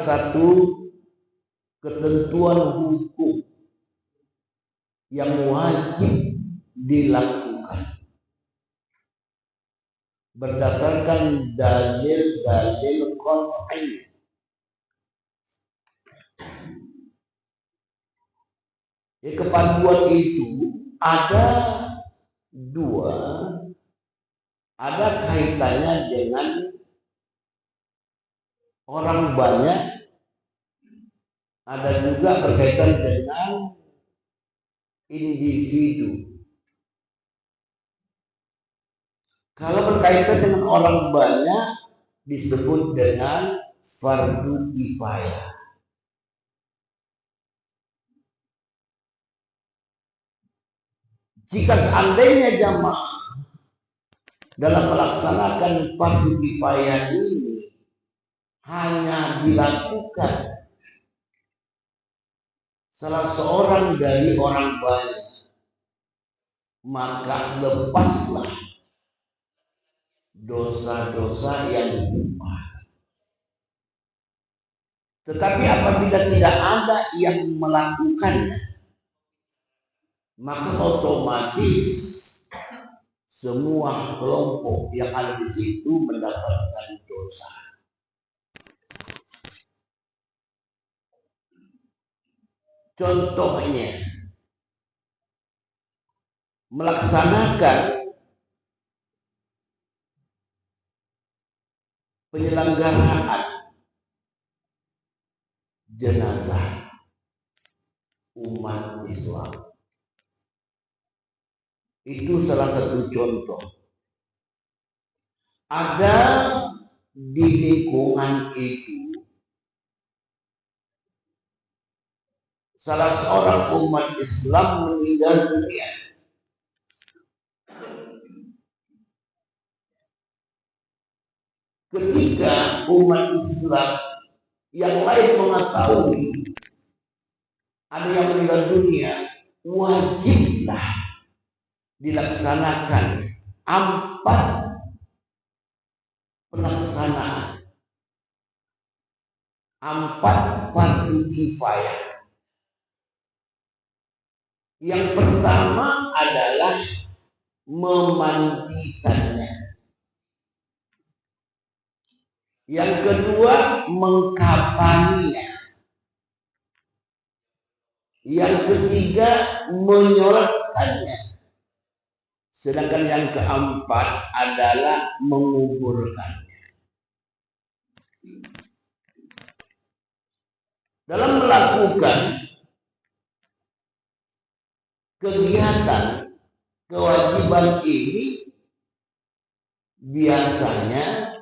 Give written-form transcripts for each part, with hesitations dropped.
satu ketentuan hukum yang wajib dilakukan berdasarkan dalil-dalil qat'i. Kepaduan itu ada dua, ada kaitannya dengan orang banyak, ada juga berkaitan dengan individu. Kalau berkaitan dengan orang banyak disebut dengan fardu kifayah. Jika seandainya jamaah dalam melaksanakan fardu kifayah ini hanya dilakukan salah seorang dari orang banyak, maka lepaslah dosa-dosa yang lupa. Tetapi apabila tidak ada yang melakukannya, maka otomatis semua kelompok yang ada di situ mendapatkan dosa. Contohnya, melaksanakan penyelenggaraan jenazah umat Islam. Itu salah satu contoh. Ada di lingkungan itu salah seorang umat Islam meninggal dunia. Ketika umat Islam yang lain mengetahui ada yang meninggal dunia, wajiblah dilaksanakan 4 pelaksanaan, 4 fardu kifayah. Yang pertama adalah memandikannya. Yang kedua mengkafaninya. Yang ketiga menyolatkannya. Sedangkan yang keempat adalah menguburkannya. Dalam melakukan kegiatan kewajiban ini biasanya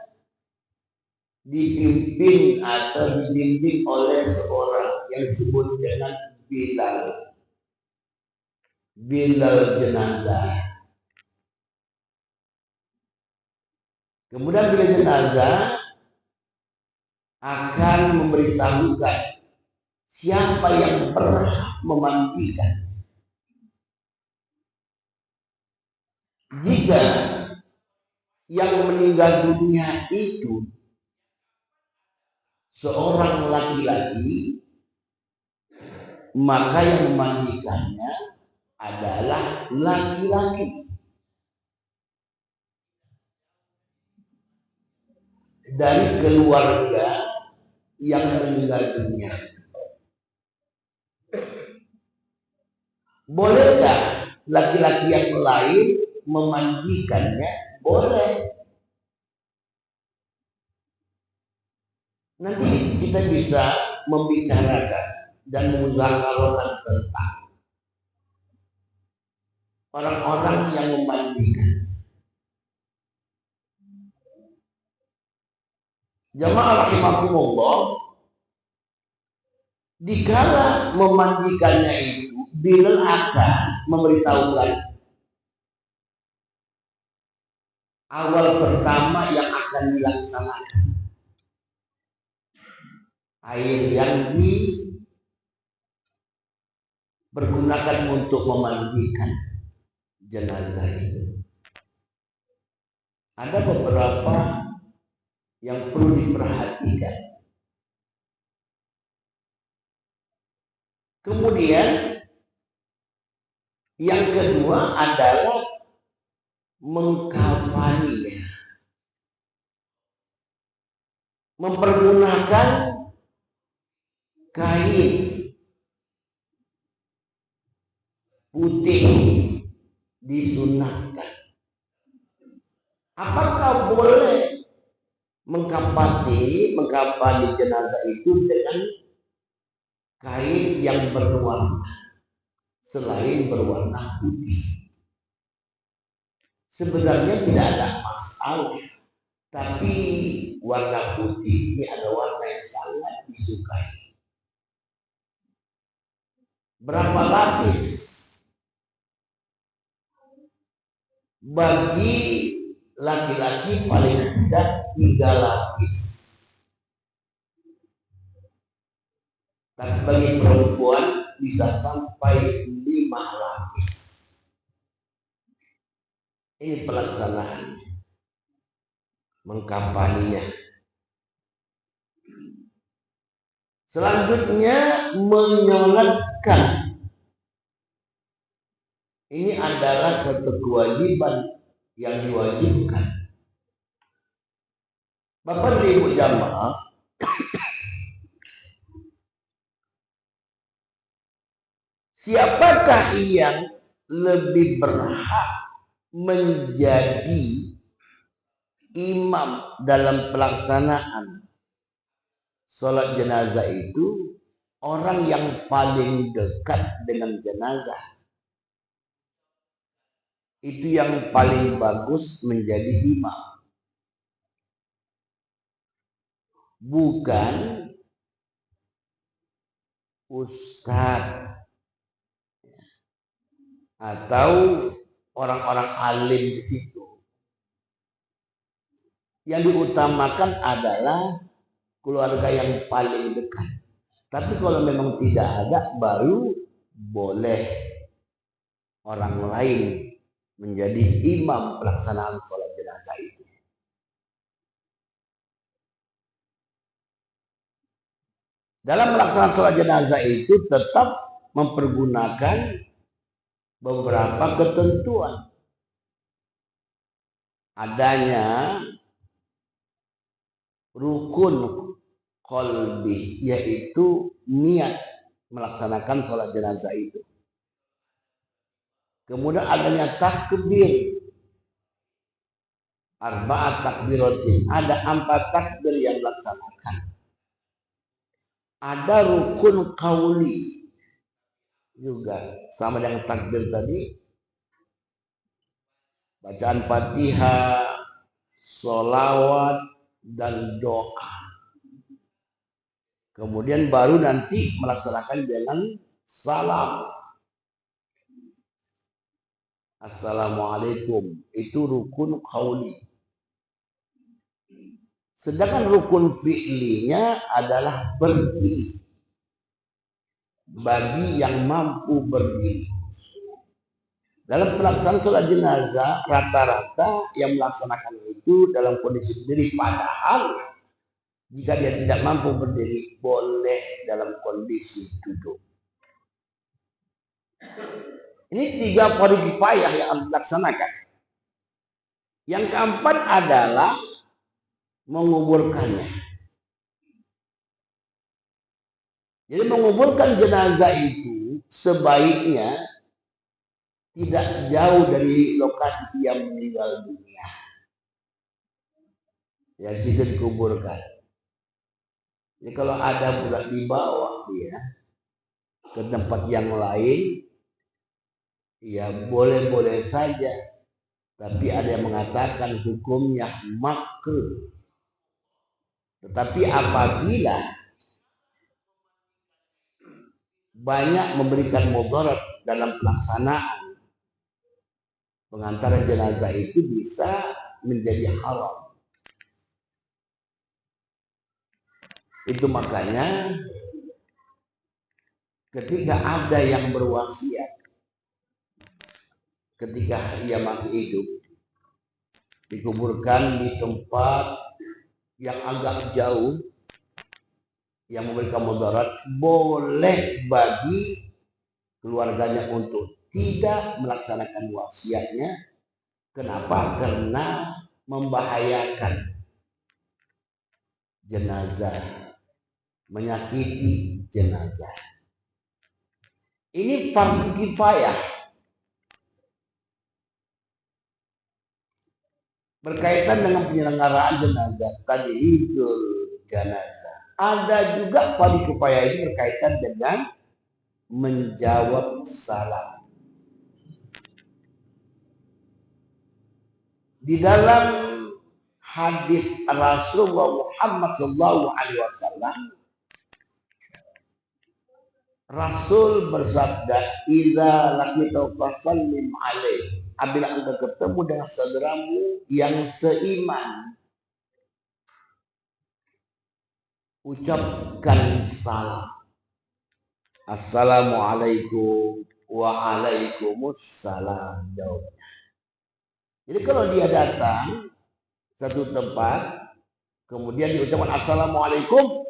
dipimpin atau dibimbing oleh seorang yang disebut dengan Bilal jenazah. Kemudian Bilal jenazah akan memberitahukan siapa yang pernah memandikan. Jika yang meninggal dunia itu seorang laki-laki, maka yang memandikannya adalah laki-laki dari keluarga yang meninggal dunia. Bolehkah laki-laki yang lain memandikannya? Boleh. Nanti kita bisa membicarakan dan menguzakarakan tentang orang-orang yang memandikan. Jamaah rahimakumullah, dikala memandikannya itu, Bilal akan memberitahukan awal pertama yang akan dilaksanakan. Air yang dipergunakan untuk memandikan jenazah itu. Ada beberapa yang perlu diperhatikan. Kemudian yang kedua adalah mengkafaninya, mempergunakan kain putih disunahkan. Apakah boleh mengkafani jenazah itu dengan kain yang berwarna selain berwarna putih? Sebenarnya tidak ada masalah, tapi warna putih ini adalah warna yang sangat disukai. Berapa lapis? Bagi laki-laki paling tidak 3 lapis. Tapi bagi perempuan bisa sampai 5 lapis. Ini pelaksanaan mengkampaninya. Selanjutnya menyolatkan. Ini adalah satu kewajiban yang diwajibkan. Bapak dan Ibu jamaah, siapakah yang lebih berhak menjadi imam dalam pelaksanaan sholat jenazah itu? Orang yang paling dekat dengan jenazah. Itu yang paling bagus menjadi imam. Bukan ustadz atau orang-orang alim di situ. Yang diutamakan adalah keluarga yang paling dekat. Tapi kalau memang tidak ada, baru boleh orang lain menjadi imam pelaksanaan sholat jenazah itu. Dalam pelaksanaan sholat jenazah itu tetap mempergunakan beberapa ketentuan. Adanya rukun qalbi, yaitu niat melaksanakan sholat jenazah itu. Kemudian adanya takbir, arba'at takbiratin, ada 4 takbir yang dilaksanakan. Ada rukun qauli juga, sama dengan takbir tadi, bacaan Fatihah, sholawat, dan doa. Kemudian baru nanti melaksanakan dengan salam. Assalamualaikum, itu rukun qauli. Sedangkan rukun fi'linya adalah berdiri. Bagi yang mampu berdiri. Dalam pelaksanaan sholat jenazah, rata-rata yang melaksanakan itu dalam kondisi berdiri. Padahal jika dia tidak mampu berdiri, boleh dalam kondisi duduk. Ini 3 fardu kifayah yang harus dilaksanakan. Yang keempat adalah menguburkannya. Jadi menguburkan jenazah itu sebaiknya tidak jauh dari lokasi dia meninggal dunia. Ya, situ dikuburkan. Jadi kalau ada pula dibawa dia ke tempat yang lain, ya boleh-boleh saja. Tapi ada yang mengatakan hukumnya makruh. Tetapi apabila banyak memberikan mudarat dalam pelaksanaan pengantaran jenazah, itu bisa menjadi haram. Itu makanya ketika ada yang berwasiat ketika ia masih hidup, dikuburkan di tempat yang agak jauh, yang memberikan mudarat, boleh bagi keluarganya untuk tidak melaksanakan wasiatnya. Kenapa? Karena membahayakan jenazah, menyakiti jenazah. Ini fardu kifayah berkaitan dengan penyelenggaraan jenazah, tadhiyul jenazah. Ada juga fardu kifayah ini berkaitan dengan menjawab salam. Di dalam hadis Rasulullah Muhammad SAW, Rasul bersabda, "Idza laqita fasallim alaih." Apabila engkau ketemu dengan saudaramu yang seiman, ucapkan salam. Assalamualaikum, waalaikumsalam. Jawabnya. Jadi kalau dia datang satu tempat, kemudian diucapkan assalamualaikum,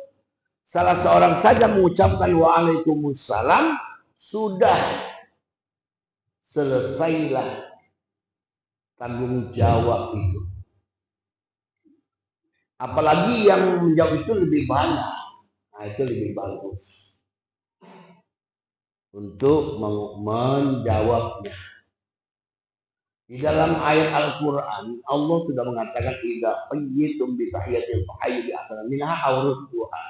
salah seorang saja mengucapkan waalaikumsalam, sudah selesailah tanggung jawab itu. Apalagi yang menjawab itu lebih banyak, nah itu lebih bagus untuk menjawabnya. Di dalam ayat Al-Quran, Allah sudah mengatakan, "Idza qayyitum bi tahiyatin fahayyu bi ahsana minha aw rudduha."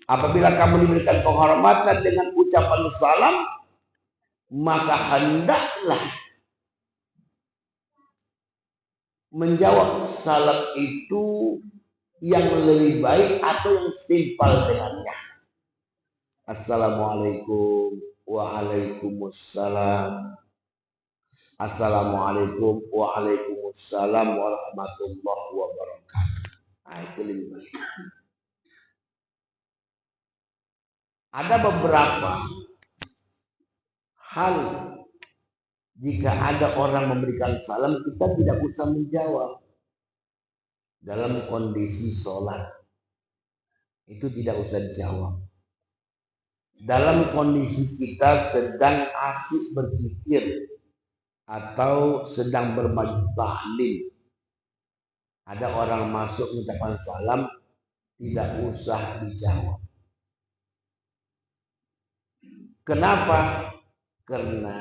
Apabila kamu diberikan penghormatan dengan ucapan salam, maka hendaklah menjawab salam itu yang lebih baik atau yang setimpal dengannya. Assalamualaikum, waalaikumsalam. Assalamualaikum, waalaikumsalam warahmatullahi wabarakatuh. Nah, itu lebih baik. Ada beberapa hal, jika ada orang memberikan salam, kita tidak usah menjawab. Dalam kondisi sholat, itu tidak usah dijawab. Dalam kondisi kita sedang asik berzikir atau sedang bermajlis ta'lim, ada orang masuk mengucapkan salam, tidak usah dijawab. Kenapa? Karena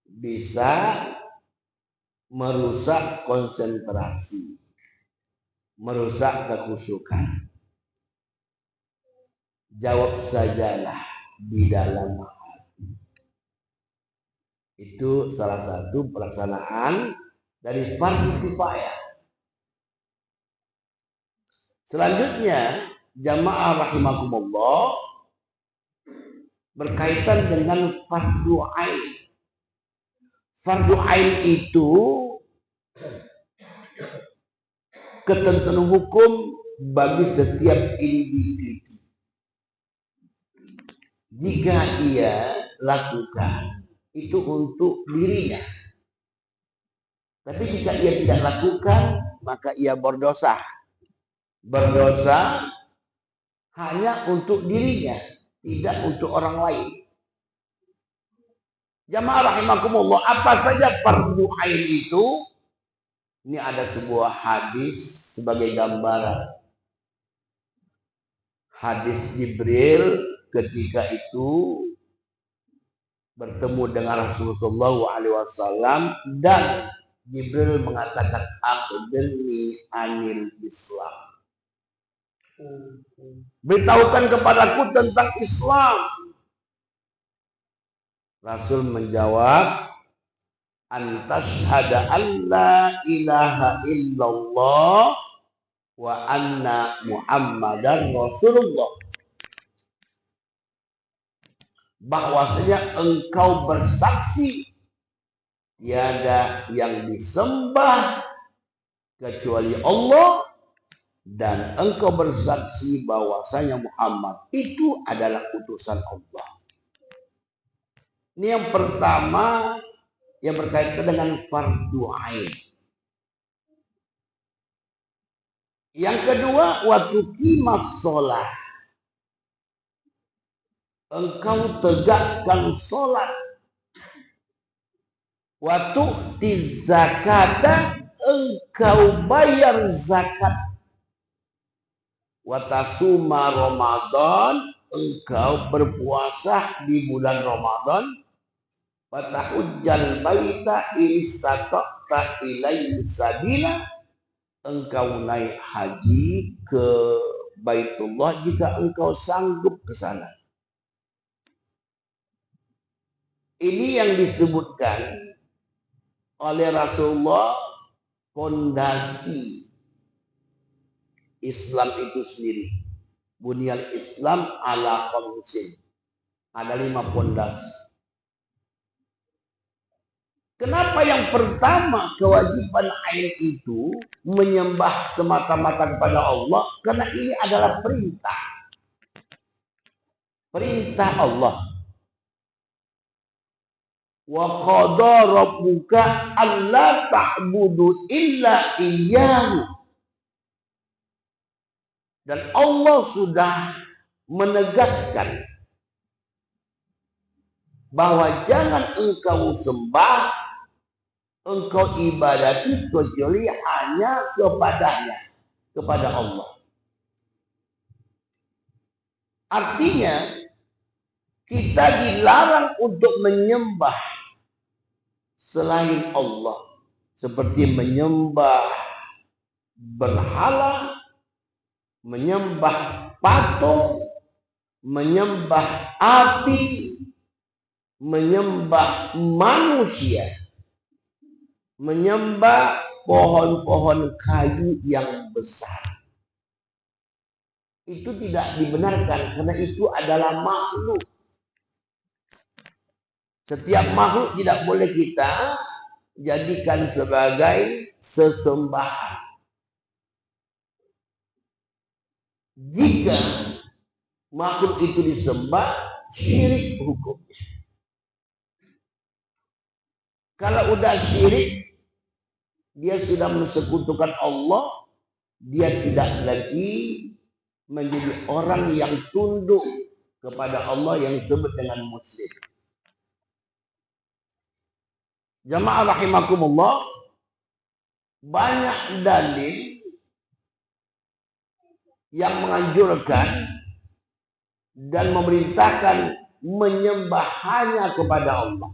bisa merusak konsentrasi, merusak kekhusyukan. Jawab sajalah di dalam hati. Itu salah satu pelaksanaan dari fardu kifayah. Selanjutnya, jamaah rahimakumullah, berkaitan dengan fardu ain. Fardu ain itu ketentuan hukum bagi setiap individu. Jika ia lakukan itu untuk dirinya, tapi jika ia tidak lakukan, maka ia berdosa. Berdosa hanya untuk dirinya, tidak untuk orang lain. Jamaah rahimakumullah, apa saja fardu ain itu? Ini ada sebuah hadis sebagai gambaran. Hadis Jibril ketika itu bertemu dengan Rasulullah SAW dan Jibril mengatakan, "Akhbirni anil Islam." Beritahukan kepadaku tentang Islam. Rasul menjawab, "Antashhada an la ilaha illallah wa anna Muhammadan Rasulullah." Bahwasanya engkau bersaksi tiada yang disembah kecuali Allah, dan engkau bersaksi bahwasanya Muhammad itu adalah utusan Allah. Ini yang pertama yang berkaitan dengan fardu ain. Yang kedua, waktu kimas sholat. Engkau tegakkan sholat. Waktu tizakata, engkau bayar zakat. Watasuma Ramadan, engkau berpuasa di bulan Ramadan. Watahujjal baita istata'ta ilaihi sabila, engkau naik haji ke Baitullah jika engkau sanggup ke sana. Ini yang disebutkan oleh Rasulullah fondasi Islam itu sendiri. Bunyal Islam ala khamsin. Ada 5 fondasi. Kenapa yang pertama kewajiban ain itu menyembah semata-mata kepada Allah? Karena ini adalah perintah. Perintah Allah. Wa qada rabbuka alla ta'budu illa iyyahu. Dan Allah sudah menegaskan bahwa jangan engkau sembah, engkau ibadati kecuali hanya kepadanya, kepada Allah. Artinya kita dilarang untuk menyembah selain Allah, seperti menyembah berhala, menyembah patung, menyembah api, menyembah manusia, menyembah pohon-pohon kayu yang besar. Itu tidak dibenarkan karena itu adalah makhluk. Setiap makhluk tidak boleh kita jadikan sebagai sesembahan. Jika makhluk itu disembah, syirik hukumnya. Kalau udah syirik, dia sudah mensekutukan Allah, dia tidak lagi menjadi orang yang tunduk kepada Allah yang disebut dengan muslim. Jamaah rahimakumullah, banyak dalil yang menganjurkan dan memerintahkan menyembah hanya kepada Allah.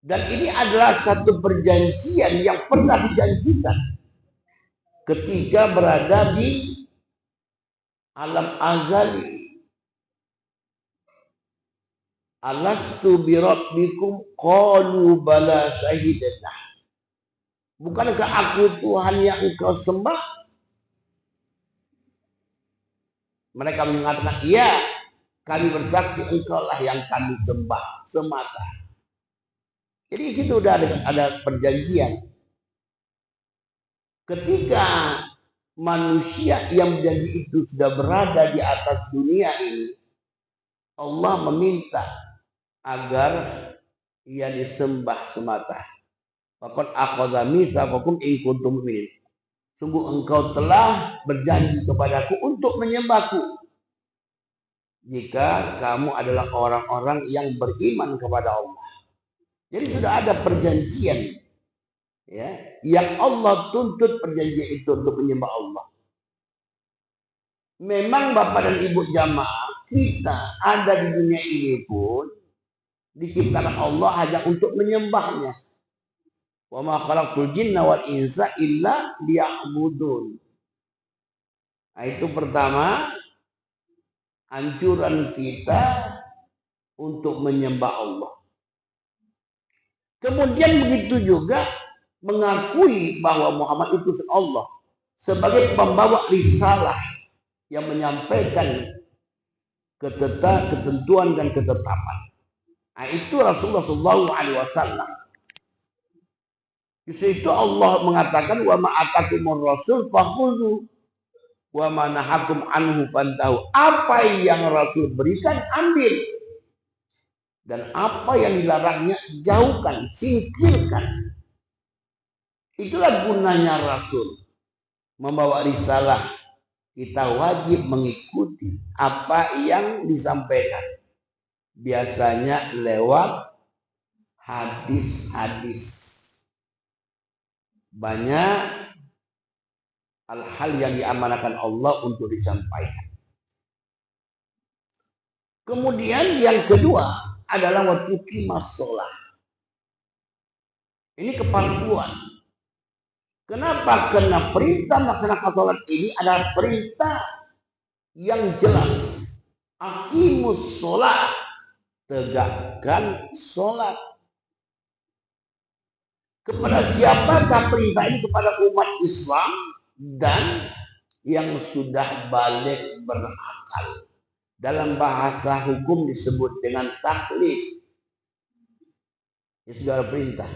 Dan ini adalah satu perjanjian yang pernah dijanjikan ketika berada di alam azali. Alastu birabbikum qalu bala syahidna. Bukankah aku Tuhan yang engkau sembah? Mereka mengatakan, iya, kami bersaksi engkaulah yang kami sembah semata. Jadi di situ sudah ada perjanjian. Ketika manusia yang berjanji itu sudah berada di atas dunia ini, Allah meminta agar ia disembah semata. Faqad akhadha mitsaqakum in kuntum mu'minin. Sungguh engkau telah berjanji kepadaku untuk menyembahku jika kamu adalah orang-orang yang beriman kepada Allah. Jadi sudah ada perjanjian, ya, yang Allah tuntut perjanjian itu untuk menyembah Allah. Memang Bapak dan Ibu jamaah, kita ada di dunia ini pun diciptakan Allah hanya untuk menyembahnya. Wa ma khalaqtul jinna wal insa illa liya'budun. Nah, itu pertama, anjuran kita untuk menyembah Allah. Kemudian begitu juga mengakui bahwa Muhammad itu Allah sebagai pembawa risalah yang menyampaikan ketentuan dan ketetapan. Nah, itu Rasulullah SAW. Di situ Allah mengatakan, wa ma atakumur rasul fakhudhu wa ma nahakum anhu fantahu. Apa yang Rasul berikan, ambil. Dan apa yang dilarangnya, jauhkan, singkirkan. Itulah gunanya Rasul membawa risalah. Kita wajib mengikuti apa yang disampaikan. Biasanya lewat hadis-hadis. Banyak hal-hal yang diamanahkan Allah untuk disampaikan. Kemudian yang kedua adalah waktu qimas sholat. Ini keparduan. Kenapa? Karena perintah melaksanakan sholat ini adalah perintah yang jelas. Aqimus sholat, tegakkan sholat. Kepada siapakah perintah ini? Kepada umat Islam dan yang sudah balik berakal. Dalam bahasa hukum disebut dengan taklif. Ini sudah ada perintah.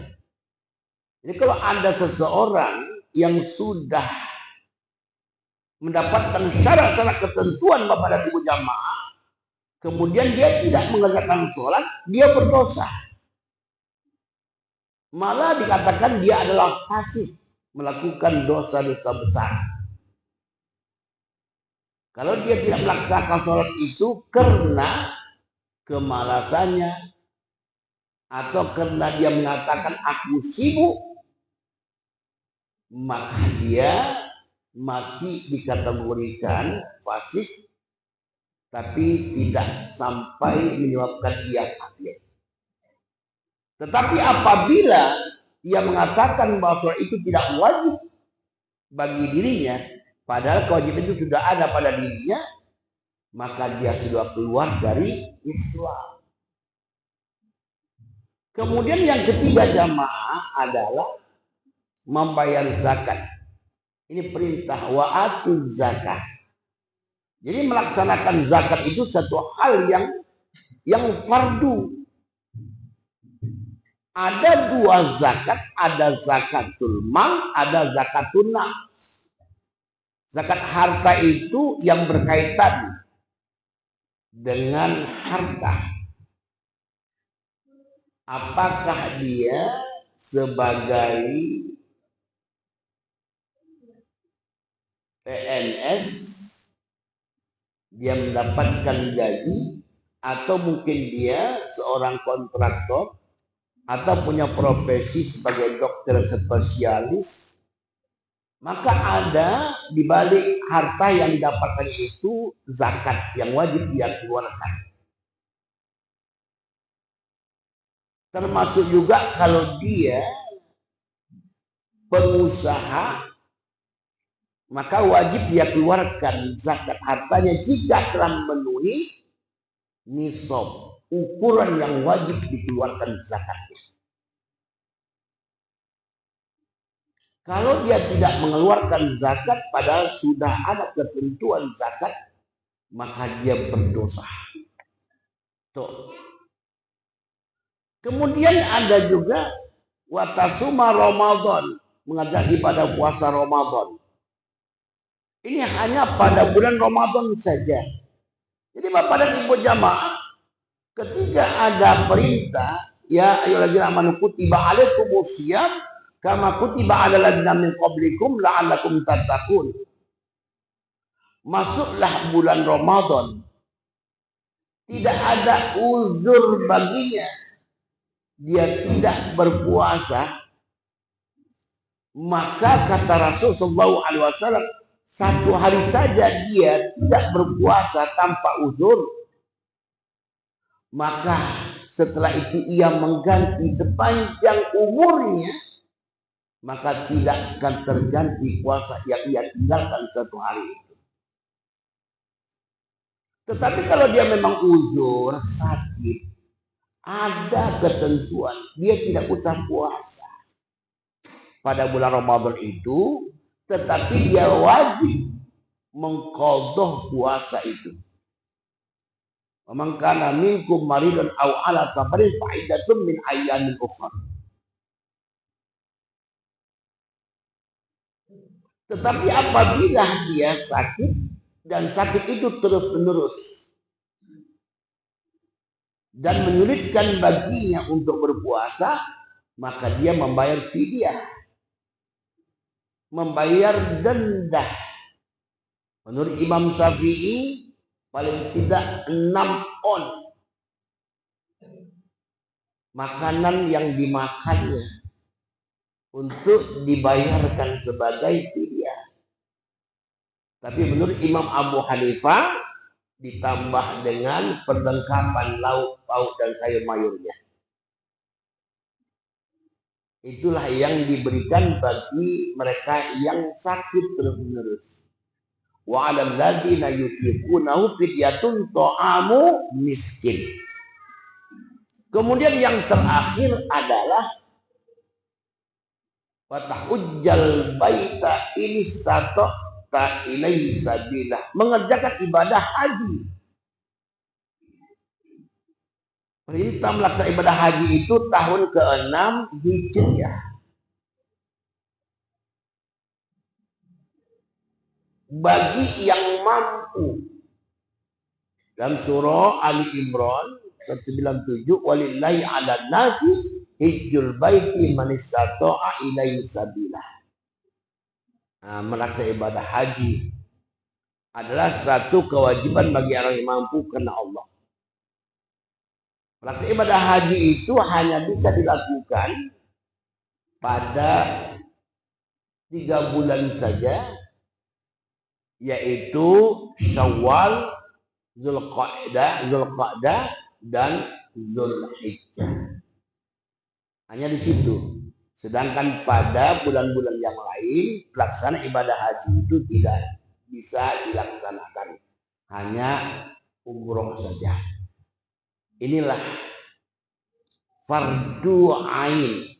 Jadi kalau ada seseorang yang sudah mendapatkan syarat-syarat ketentuan pada tubuh jamaah, kemudian dia tidak mengerjakan sholat, dia berdosa. Malah dikatakan dia adalah fasik, melakukan dosa-dosa besar. Kalau dia tidak melaksanakan sholat itu karena kemalasannya, atau karena dia mengatakan aku sibuk, maka dia masih dikategorikan fasik, tapi tidak sampai menyebabkan ia kafir. Tetapi apabila ia mengatakan bahwa sholat itu tidak wajib bagi dirinya, padahal kewajiban itu sudah ada pada dirinya, maka dia sudah keluar dari Islam. Kemudian yang ketiga jamaah adalah membayar zakat. Ini perintah wa'atu zakat. Jadi melaksanakan zakat itu satu hal yang fardu. Ada dua zakat, ada zakatul mal, ada zakatul nafs. Zakat harta itu yang berkaitan dengan harta. Apakah dia sebagai PNS, dia mendapatkan gaji, atau mungkin dia seorang kontraktor, atau punya profesi sebagai dokter spesialis, maka ada di balik harta yang didapatkan itu zakat yang wajib dia keluarkan. Termasuk juga kalau dia pengusaha, maka wajib dia keluarkan zakat hartanya jika telah memenuhi nisab, ukuran yang wajib dikeluarkan zakatnya. Kalau dia tidak mengeluarkan zakat padahal sudah ada ketentuan zakat, maka dia berdosa. Tuh. Kemudian ada juga watasuma Ramadan, mengajak pada puasa Ramadan. Ini hanya pada bulan Ramadan saja. Jadi Bapak dan Ibu jamaah, ketika ada perintah, ya ayyuhallazina amanu kutiba alaikumus syiyam kama kutiba alal ladzina min qablikum la'allakum tattaqun. Masuklah bulan Ramadan. Tidak ada uzur baginya. Dia tidak berpuasa, maka kata Rasul sallallahu alaihi wasallam, satu hari saja dia tidak berpuasa tanpa uzur, maka setelah itu ia mengganti sepanjang umurnya, maka tidak akan terganti puasa yang ia tinggalkan satu hari itu. Tetapi kalau dia memang uzur, sakit, ada ketentuan, dia tidak usah puasa pada bulan Ramadan itu, tetapi dia wajib mengqadha puasa itu. Man kana minkum maridun aw ala safarin fa iddatun min ayyamin ukhra. Tetapi apabila dia sakit dan sakit itu terus-menerus dan menyulitkan baginya untuk berpuasa, maka dia membayar fidyah. membayar denda. Menurut Imam Syafi'i paling tidak 6 on makanan yang dimakannya untuk dibayarkan sebagai fidyah. Tapi menurut Imam Abu Hanifah ditambah dengan perlengkapan lauk pauk dan sayur mayurnya. Itulah yang diberikan bagi mereka yang sakit terus-menerus. Wa 'alal ladzina yutiqunahu fidyatun ta'amu miskin. Kemudian yang terakhir adalah fatahujjal baita in istata'ta ilaihi sabila, mengerjakan ibadah haji. Perintah melaksanakan ibadah haji itu tahun ke-6 Hijriah. Bagi yang mampu. Dalam surah Ali Imran 197, walillahi 'alan nasi hijjul baiti man istata'a ilaihi sabila. Melaksanakan ibadah haji adalah satu kewajiban bagi orang yang mampu karena Allah. Melaksanakan ibadah haji itu hanya bisa dilakukan pada 3 bulan saja, yaitu Syawal, Zulqa'dah dan Zulhijjah. Hanya di situ. Sedangkan pada bulan-bulan yang lain pelaksanaan ibadah haji itu tidak bisa dilaksanakan, hanya umroh saja. Inilah fardu ain.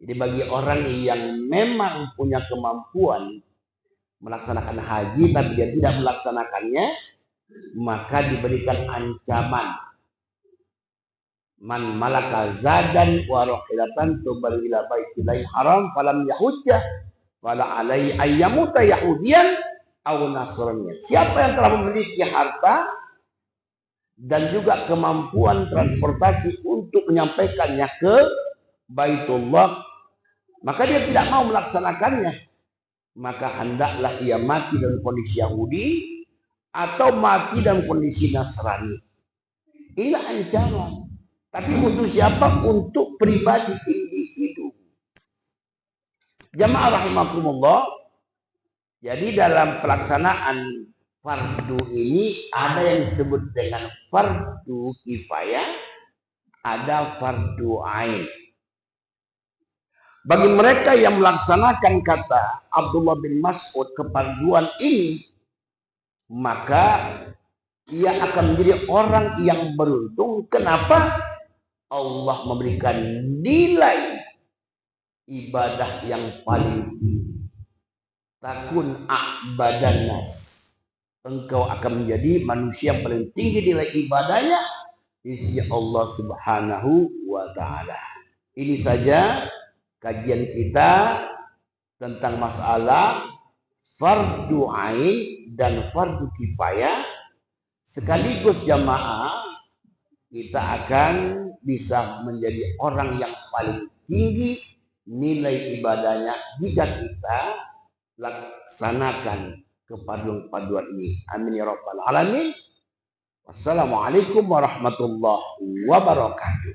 Jadi bagi orang yang memang punya kemampuan melaksanakan haji tapi dia tidak melaksanakannya, maka diberikan ancaman. Man malaka zadan wa rahilatan tubal ila baitil haram falam yahujjah fala alai ayyamuta yahudiyan aw nasraniyan. Siapa yang telah memiliki harta dan juga kemampuan transportasi untuk menyampaikannya ke Baitullah, maka dia tidak mau melaksanakannya, maka hendaklah ia mati dalam kondisi Yahudi atau mati dalam kondisi Nasrani. Inilah ancaman. Tapi untuk siapa? Untuk pribadi individu. Jamaah rahimakumullah. Jadi dalam pelaksanaan fardu ini ada yang disebut dengan fardu kifayah, ada fardu ain. Bagi mereka yang melaksanakan kata Abdullah bin Mas'ud kefarduan ini, maka ia akan menjadi orang yang beruntung. Kenapa? Allah memberikan nilai ibadah yang paling tinggi. Takun a'badan nas. Engkau akan menjadi manusia yang paling tinggi nilai ibadahnya di sisi Allah Subhanahu wa taala. Ini saja kajian kita tentang masalah fardu ain dan fardu kifayah. Sekaligus jamaah, kita akan bisa menjadi orang yang paling tinggi nilai ibadahnya jika kita laksanakan kepaduan-paduan ini. Amin ya rabbal alamin. Wassalamualaikum warahmatullahi wabarakatuh.